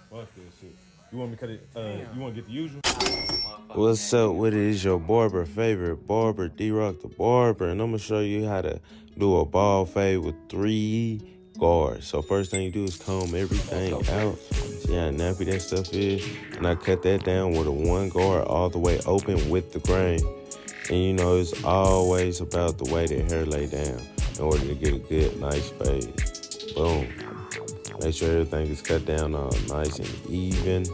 Fuck this shit. You want me to cut it? You want to get the usual? What's up with it? It's your Barber Favorite Barber, Droc the Barber, and I'm gonna show you how to do a ball fade with 3 guards. So first thing you do is comb everything out. See how nappy that stuff is? And I cut that down with a 1 guard all the way open with the grain. And you know it's always about the way the hair lay down in order to get a good, nice fade. Boom. Make sure everything is cut down all nice and even.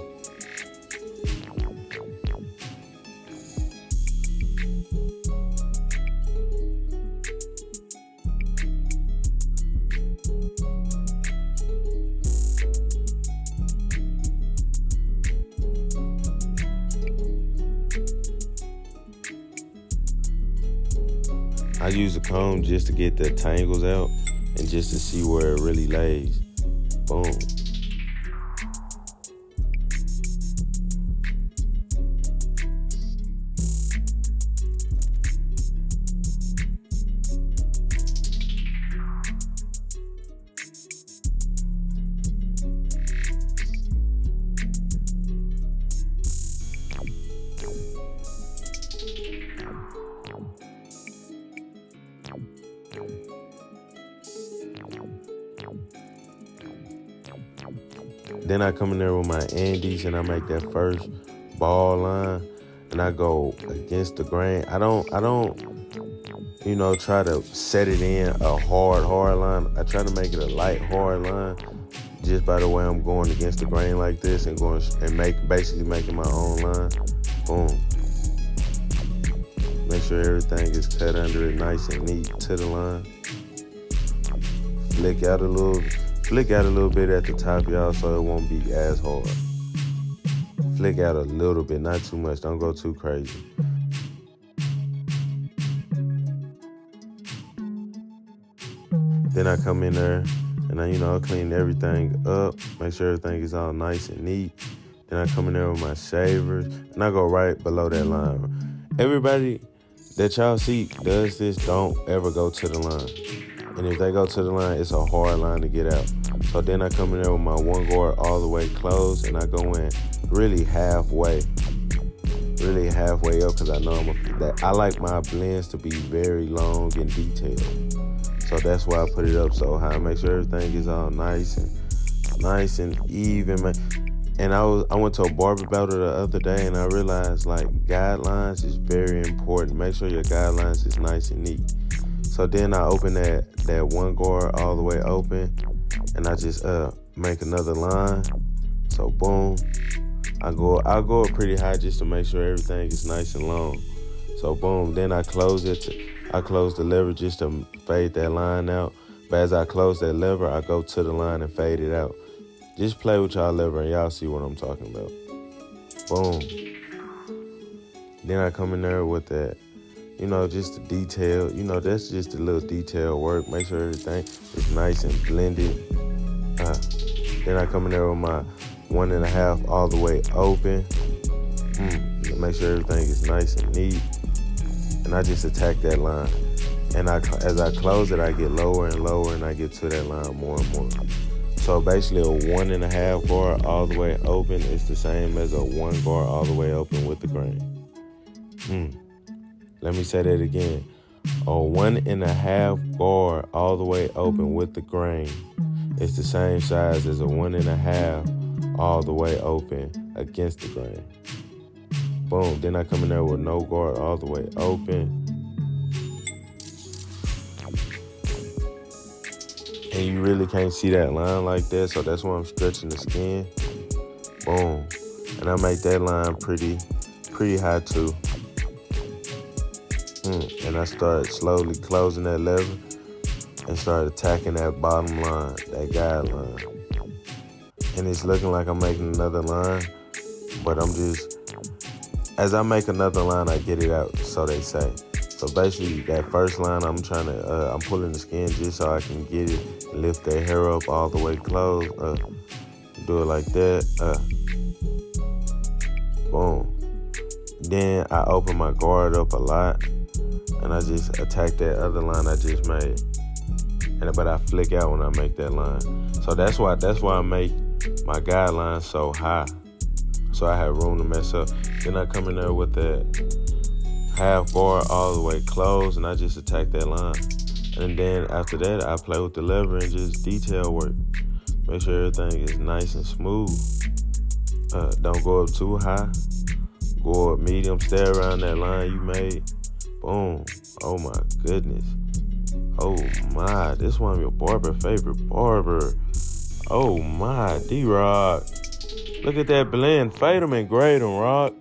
I use a comb just to get the tangles out and just to see where it really lays. Boom. Then I come in there with my Andes and I make that first ball line and I go against the grain. I don't, try to set it in a hard line. I try to make it a light, hard line just by the way I'm going against the grain like this and basically making my own line. Boom. Make sure everything is cut under it nice and neat to the line. Flick out a little bit at the top, y'all, so it won't be as hard. Flick out a little bit, not too much. Don't go too crazy. Then I come in there and I clean everything up, make sure everything is all nice and neat. Then I come in there with my shavers and I go right below that line. Everybody that y'all see does this, don't ever go to the line. And if they go to the line, it's a hard line to get out. So then I come in there with my 1 guard all the way closed, and I go in really halfway up, because I know I like my blends to be very long and detailed. So that's why I put it up so high. Make sure everything is all nice and even, man. And I went to a barber battle the other day, and I realized like guidelines is very important. Make sure your guidelines is nice and neat. So then I open that 1 guard all the way open, and I just make another line. So boom, I'll go up pretty high just to make sure everything is nice and long. So boom, then I close the lever just to fade that line out. But as I close that lever, I go to the line and fade it out. Just play with y'all lever and y'all see what I'm talking about. Boom. Then I come in there with that, just the detail. That's just a little detail work. Make sure everything is nice and blended. Then I come in there with my 1.5 all the way open. Make sure everything is nice and neat. And I just attack that line. And as I close it, I get lower and lower, and I get to that line more and more. So basically a 1.5 guard all the way open is the same as a 1 guard all the way open with the grain. Let me say that again. A 1.5 guard all the way open with the grain is the same size as a 1.5 all the way open against the grain. Boom. Then I come in there with no guard all the way open. And you really can't see that line like that, so that's why I'm stretching the skin. Boom. And I make that line pretty high too. And I start slowly closing that lever and start attacking that bottom line, that guideline. And it's looking like I'm making another line, but as I make another line, I get it out, so they say. So basically, that first line, I'm pulling the skin just so I can get it, lift that hair up all the way closed, do it like that, boom. Then I open my guard up a lot, and I just attack that other line I just made. But I flick out when I make that line. So that's why I make my guidelines so high. So I have room to mess up. Then I come in there with that half bar all the way closed, and I just attack that line. And then after that, I play with the lever and just detail work. Make sure everything is nice and smooth. Don't go up too high. Go up medium. Stay around that line you made. Boom. Oh my goodness. Oh my. This one of your Barber Favorite Barber. Oh my. D-Rock. Look at that blend. Fade them and grade them, Rock.